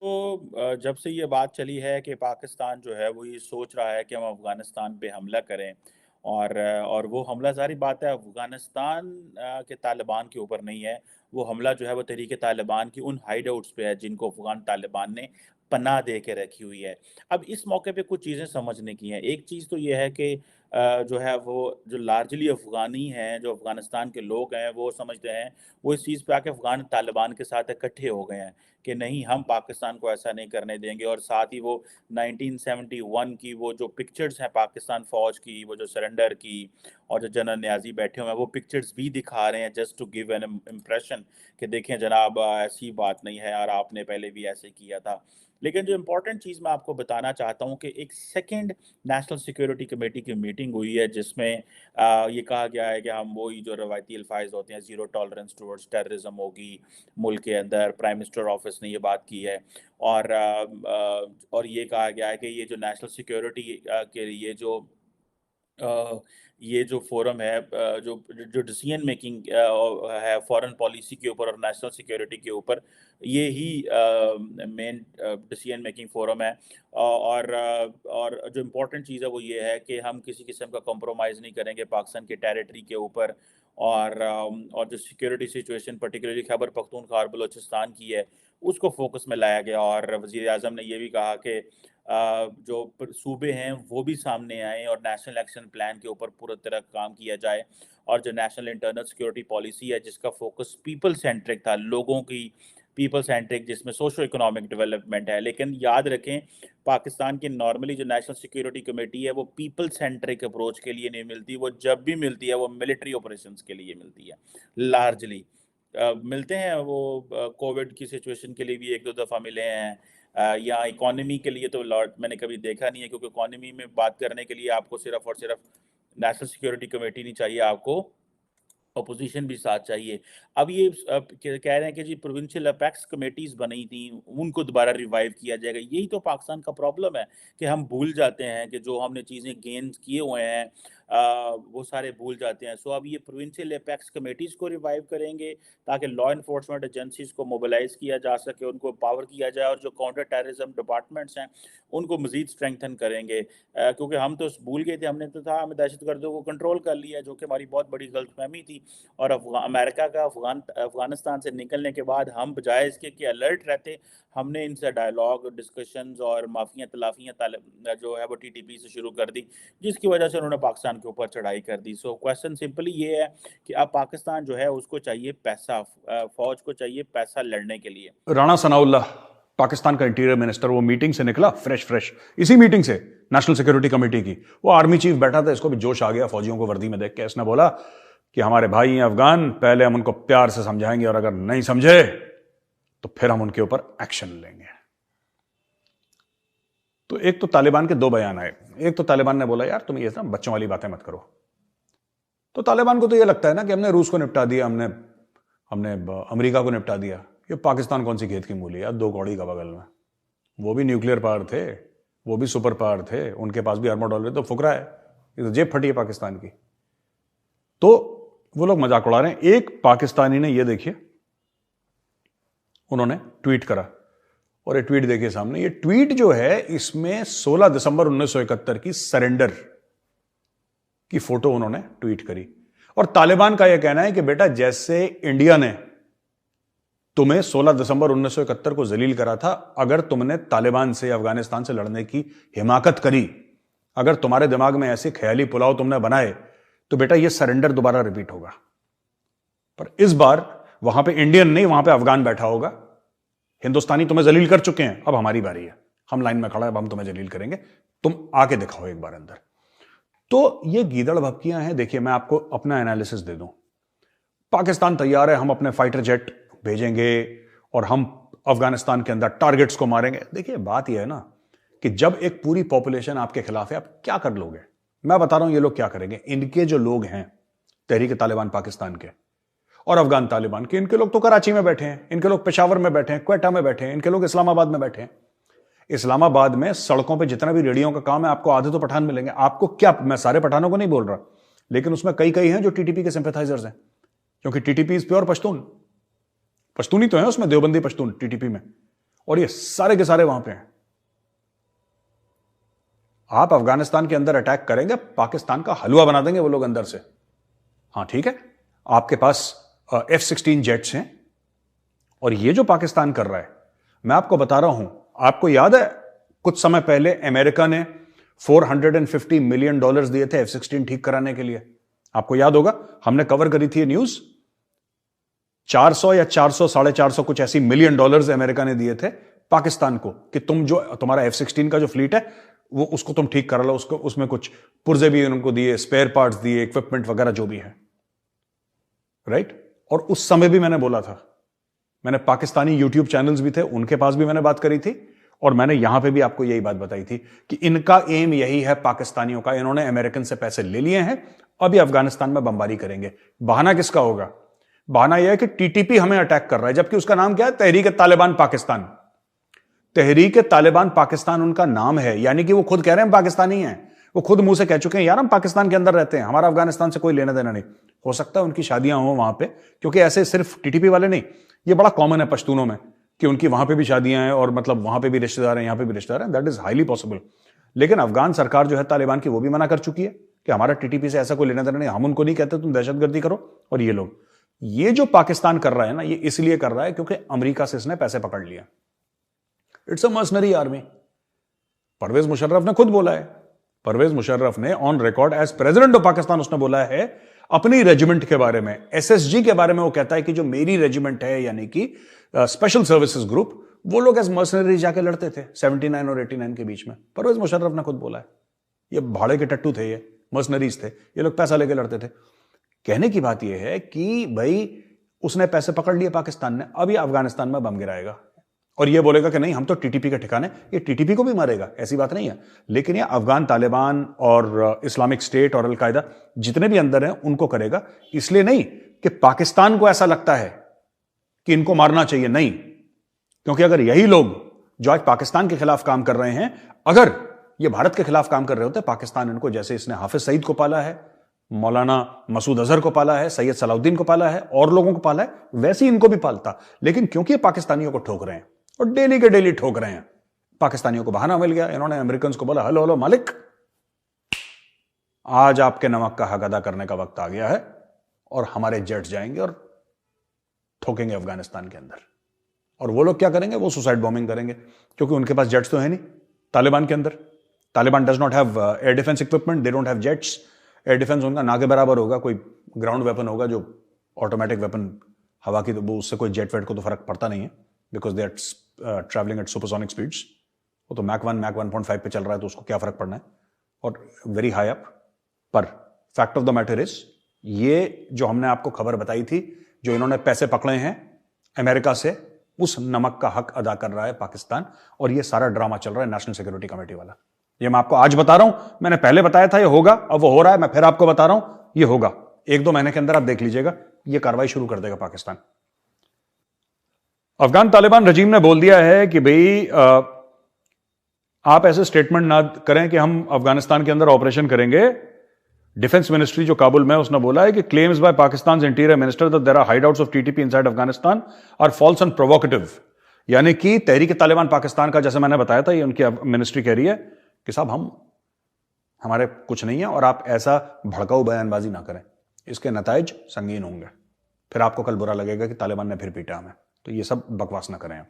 तो जब से ये बात चली है कि पाकिस्तान जो है वो ये सोच रहा है कि हम अफ़गानिस्तान पे हमला करें और वो हमला ज़ाहिर बात है अफ़गानिस्तान के तालिबान के ऊपर नहीं है। वो हमला जो है वो तहरीक-ए-तालिबान की उन हाइडआउट्स पे है जिनको अफ़गान तालिबान ने पनाह दे के रखी हुई है। अब इस मौके पे कुछ चीज़ें समझने की हैं। एक चीज़ तो ये है कि जो है वो जो लार्जली अफ़गानी हैं, जो अफ़गानिस्तान के लोग हैं, वो समझते हैं, वो इस चीज़ पे आके अफ़गान तालिबान के साथ इकट्ठे हो गए हैं। कि नहीं हम पाकिस्तान को ऐसा नहीं करने देंगे और साथ ही वो 1971 की वो जो पिक्चर्स हैं पाकिस्तान फ़ौज की, वो जो सरेंडर की और जो जनरल नियाज़ी बैठे हुए हैं, वो पिक्चर्स भी दिखा रहे हैं just to give an impression कि देखें जनाब ऐसी बात नहीं है और आपने पहले भी ऐसे किया था। लेकिन जो इम्पोर्टेंट चीज़ मैं आपको बताना चाहता हूँ कि एक सेकंड नेशनल सिक्योरिटी कमेटी की मीटिंग हुई है जिसमें ये कहा गया है कि हम वही जो रवायती अल्फाज होते हैं ज़ीरो टॉलरेंस टुवर्ड्स टेररिज्म होगी मुल्क के अंदर प्राइम मिनिस्टर ऑफिस ने ये बात की है और ये कहा गया है कि ये जो नेशनल सिक्योरिटी के लिए अ, ये जो फोरम है जो जो डिसीजन मेकिंग है फॉरेन पॉलिसी के ऊपर और नेशनल सिक्योरिटी के ऊपर ये ही मेन डिसीजन मेकिंग फोरम है और जो इम्पोर्टेंट चीज़ है वो ये है कि हम किसी किस्म का कॉम्प्रोमाइज़ नहीं करेंगे पाकिस्तान के टेरिटरी के ऊपर और जो security situation particularly Khyber Pakhtunkhwa और बलूचिस्तान की है उसको फोकस में लाया गया और वज़ीर आज़म ने ये भी कहा कि जो सूबे हैं वो भी सामने आएँ और नेशनल एक्शन प्लान के ऊपर पूरी तरह काम किया जाए और जो नेशनल इंटरनल सिक्योरिटी पॉलिसी है जिसका फोकस पीपल सेंट्रिक था लोगों की पीपल सेंट्रिक जिसमें सोशो इकोनॉमिक डेवलपमेंट है लेकिन याद रखें पाकिस्तान की नॉर्मली जो नेशनल सिक्योरिटी कमेटी है वो पीपल सेंट्रिक अप्रोच के लिए नहीं मिलती वो जब भी मिलती है वो मिलिट्री ऑपरेशंस के लिए मिलती है लार्जली मिलते हैं वो कोविड की सिचुएशन के लिए भी एक दो दफ़ा मिले हैं या इकोनॉमी के लिए तो लॉर्ड मैंने कभी देखा नहीं है क्योंकि इकोनॉमी में बात करने के लिए आपको सिर्फ और सिर्फ नेशनल सिक्योरिटी कमेटी नहीं चाहिए आपको अपोजिशन भी साथ चाहिए। अब ये कह रहे हैं कि जी प्रोविंशियल अपेक्स कमिटीज़ बनी थी, उनको दोबारा रिवाइव किया जाएगा। यही तो पाकिस्तान का प्रॉब्लम है कि हम भूल जाते हैं कि जो हमने चीज़ें गेन्स किए हुए हैं वो सारे भूल जाते हैं। सो अब ये प्रोविंशियल अपेक्स कमिटीज़ को रिवाइव करेंगे ताकि लॉ एनफोर्समेंट एजेंसीज़ को मोबिलाइज़ किया जा सके, उनको पावर किया जाए और जो काउंटर टेररिज्म डिपार्टमेंट्स हैं, उनको मज़ीद स्ट्रेंथन करेंगे। क्योंकि हम तो भूल गए थे, हमने तो था हमें दहशतगर्दों को कंट्रोल कर लिया, जो कि हमारी बहुत बड़ी गलतफ़हमी थी। और अमेरिका का अफ़गानिस्तान से निकलने के बाद हम बजाय इसके कि अलर्ट रहते, हमने इनसे डायलॉग, डिस्कशंस और माफ़ियाँ-तलाफ़ियाँ जो है वो टीटीपी से शुरू कर दी, जिसकी वजह से उन्होंने पाकिस्तान के ऊपर चढ़ाई कर दी। सो क्वेश्चन सिंपली ये है कि अब पाकिस्तान जो है उसको चाहिए पैसा फ़ौज को चाहिए पैसा लड़ने के लिए। राणा सनाउल्लाह पाकिस्तान का इंटीरियर मिनिस्टर वो मीटिंग से निकला फ्रेश फ्रेश इसी मीटिंग से नेशनल सिक्योरिटी कमेटी की वो आर्मी चीफ बैठा था इसको भी जोश आ गया फौजियों को वर्दी में देख के इसने बोला कि हमारे भाई हैं अफगान पहले हम उनको प्यार से समझाएंगे और अगर नहीं समझे तो फिर हम उनके ऊपर एक्शन लेंगे। तो एक तो तालिबान के दो बयान आए। एक तो तालिबान ने बोला यार तुम ये ना बच्चों वाली बातें मत करो। तो तालिबान को तो ये लगता है ना कि हमने रूस को निपटा दिया, हमने हमने अमेरिका को निपटा दिया, ये पाकिस्तान कौन सी खेत की मूली है दो कौड़ी का बगल में। वो भी न्यूक्लियर पावर थे, वो भी सुपर पावर थे, उनके पास भी आर्मर्ड ऑलरेडी तो फुकरा है, ये तो जेब फटी है पाकिस्तान की। तो वो लोग मजाक उड़ा रहे हैं। एक पाकिस्तानी ने ये देखिए उन्होंने ट्वीट करा और ये ट्वीट देखिए सामने। ये ट्वीट जो है इसमें 16 दिसंबर 1971 की सरेंडर की फोटो उन्होंने ट्वीट करी और तालिबान का यह कहना है कि बेटा जैसे इंडिया ने तुम्हें 16 दिसंबर 1971 को जलील करा था, अगर तुमने तालिबान से अफगानिस्तान से लड़ने की हिमाकत करी, अगर तुम्हारे दिमाग में ऐसे ख्याली पुलाव तुमने बनाए, तो बेटा यह सरेंडर दोबारा रिपीट होगा। पर इस बार वहां पे इंडियन नहीं, वहां पे अफगान बैठा होगा। हिंदुस्तानी तुम्हें जलील कर चुके हैं, अब हमारी बारी है, हम लाइन में खड़ा है, अब हम तुम्हें जलील करेंगे, तुम आके दिखाओ एक बार अंदर। तो ये गीदड़ भपकियां हैं। देखिए मैं आपको अपना एनालिसिस दे दूं। पाकिस्तान तैयार है, हम अपने फाइटर जेट भेजेंगे और हम अफगानिस्तान के अंदर टारगेट्स को मारेंगे। देखिए बात यह है ना कि जब एक पूरी पॉपुलेशन आपके खिलाफ है, आप क्या कर लोगे? मैं बता रहा हूं ये लोग क्या करेंगे। इनके जो लोग हैं तहरीक तालिबान पाकिस्तान के और अफगान तालिबान के, इनके लोग तो कराची में बैठे हैं, इनके लोग पेशावर में बैठे हैं, क्वेटा में बैठे हैं, इनके लोग इस्लामाबाद में बैठे हैं। इस्लामाबाद में सड़कों पे जितना भी रेडियो का काम है, आपको आधे तो पठान मिलेंगे। आपको क्या, मैं सारे पठानों को नहीं बोल रहा, लेकिन उसमें कई कई हैं जो टीटीपी के सिंपैथाइजर्स हैं, क्योंकि टीटीपी इज प्योर पश्तून। पश्तूनी तो है उसमें, देवबंदी पश्तून टीटीपी में। और ये सारे के सारे वहां पे हैं। आप अफगानिस्तान के अंदर अटैक करेंगे, पाकिस्तान का हलवा बना देंगे वो लोग अंदर से। हां ठीक है, आपके पास F-16 जेट्स हैं, और ये जो पाकिस्तान कर रहा है, मैं आपको बता रहा हूं, आपको याद है कुछ समय पहले अमेरिका ने $450 मिलियन दिए थे F-16 ठीक कराने के लिए? आपको याद होगा, हमने कवर करी थी ये न्यूज। 400 या 400 450 कुछ ऐसी मिलियन डॉलर्स अमेरिका ने दिए थे पाकिस्तान को कि तुम जो तुम्हारा F-16 का जो फ्लीट है वो उसको तुम ठीक करा लो, उसको उसमें कुछ पुर्जे भी उनको दिए, स्पेयर पार्ट्स दिए, इक्विपमेंट वगैरह जो भी है, राइट। और उस समय भी मैंने बोला था, मैंने पाकिस्तानी यूट्यूब चैनल्स भी थे, उनके पास भी मैंने बात करी थी, और मैंने यहां पे भी आपको यही बात बताई थी कि इनका एम यही है पाकिस्तानियों का, इन्होंने अमेरिकन से पैसे ले लिए हैं, अभी अफगानिस्तान में बमबारी करेंगे। बहाना किसका होगा? बहाना यह है कि टीटीपी हमें अटैक कर रहा है, जबकि उसका नाम क्या है? तहरीक तालिबान पाकिस्तान। तहरीक तालिबान पाकिस्तान उनका नाम है, यानी कि वो खुद कह रहे हैं पाकिस्तानी हैं, वो खुद मुंह से कह चुके हैं यार हम पाकिस्तान के अंदर रहते हैं, हमारा अफगानिस्तान से कोई लेना देना नहीं। हो सकता है उनकी शादियां हो वहां पे, क्योंकि ऐसे सिर्फ टीटीपी वाले नहीं, ये बड़ा कॉमन है पश्तूनों में कि उनकी वहां पे भी शादियां हैं, और मतलब वहां पे भी रिश्तेदार हैं, यहां पे भी रिश्तेदार हैं, दैट इज हाईली पॉसिबल। लेकिन अफगान सरकार जो है तालिबान की, वो भी मना कर चुकी है कि हमारा टीटीपी से ऐसा कोई लेना देना नहीं, हम उनको नहीं कहते तुम दहशतगर्दी करो। और ये लोग, ये जो पाकिस्तान कर रहा है ना, ये इसलिए कर रहा है क्योंकि अमेरिका से इसने पैसे पकड़ लिया। It's a mercenary army. Pervez Musharraf ने खुद बोला है, परवेज मुशर्रफ ने on record as president of Pakistan उसने बोला है अपनी रेजिमेंट के बारे में, एसएसजी के बारे में, वो कहता है कि जो मेरी रेजिमेंट है यानी कि स्पेशल सर्विसेज ग्रुप, वो लोग एज मर्सनरी जाके लड़ते थे 79 और 89 के बीच में। परवेज मुशर्रफ ने खुद बोला है, ये भाड़े के टट्टू थे, ये मर्सनरीज थे, ये लोग पैसा लेके लड़ते थे। कहने की बात यह है कि भाई उसने पैसे पकड़ लिए पाकिस्तान ने, अब ये अफगानिस्तान में बम गिराएगा और ये बोलेगा कि नहीं हम तो टीटीपी के ठिकाने, ये टीटीपी को भी मारेगा, ऐसी बात नहीं है। लेकिन ये अफगान तालिबान और इस्लामिक स्टेट और अलकायदा जितने भी अंदर हैं उनको करेगा, इसलिए नहीं कि पाकिस्तान को ऐसा लगता है कि इनको मारना चाहिए, नहीं। क्योंकि अगर यही लोग जो आज पाकिस्तान के खिलाफ काम कर रहे हैं, अगर ये भारत के खिलाफ काम कर रहे होते, पाकिस्तान इनको, जैसे इसने हाफिज सईद को पाला है, मौलाना मसूद अजहर को पाला है, सैयद सलाउद्दीन को पाला है, और लोगों को पाला है, वैसे ही इनको भी पालता। लेकिन क्योंकि ये पाकिस्तानियों को ठोक रहे हैं और डेली के डेली ठोक रहे हैं, पाकिस्तानियों को बहाना मिल गया, इन्होंने अमेरिकन को बोला हेलो हेलो मालिक, आज आपके नमक का हक अदा करने का वक्त आ गया है और हमारे जेट जाएंगे और ठोकेंगे अफगानिस्तान के अंदर। और वो लोग क्या करेंगे? वो सुसाइड बॉम्बिंग करेंगे, क्योंकि उनके पास जेट्स तो है नहीं तालिबान के अंदर। Taliban does not have air defence equipment, they don't have jets. Air defence उनका ना के बराबर होगा, कोई ग्राउंड वेपन होगा जो ऑटोमेटिक वेपन हवा की, तो वो उससे कोई जेट वेट को तो फर्क पड़ता नहीं है, because they are travelling at supersonic speeds. वो तो मैक 1 मैक 1.5 पे चल रहा है, तो उसको क्या फर्क पड़ना है, और वेरी हाई अप। पर fact of the matter is, ये जो हमने आपको खबर बताई थी, जो इन्होंने पैसे पकड़े हैं अमेरिका से, उस नमक का हक अदा कर रहा है पाकिस्तान। और ये सारा ड्रामा चल रहा है नेशनल सिक्योरिटी कमेटी वाला। ये मैं आपको आज बता रहा हूं, मैंने पहले बताया था ये होगा, अब वो हो रहा है, मैं फिर आपको बता रहा हूं ये होगा। 1-2 महीने के अंदर आप देख लीजिएगा, ये कार्रवाई शुरू कर देगा पाकिस्तान। अफगान तालिबान रजीम ने बोल दिया है कि भाई आप ऐसे स्टेटमेंट ना करें कि हम अफगानिस्तान के अंदर ऑपरेशन करेंगे। डिफेंस मिनिस्ट्री जो काबुल में है, उसने बोला है कि claims by Pakistan interior minister that there are hideouts of TTP inside Afghanistan are false and provocative. यानी कि तहरीक तालिबान पाकिस्तान का, जैसे मैंने बताया था, ये उनकी मिनिस्ट्री कह रही है कि साहब हमारे कुछ नहीं है और आप ऐसा भड़काऊ बयानबाजी ना करें, इसके नताइज संगीन होंगे। फिर आपको कल बुरा लगेगा कि तालिबान ने फिर पीटा हमें। तो ये सब बकवास ना करें आप।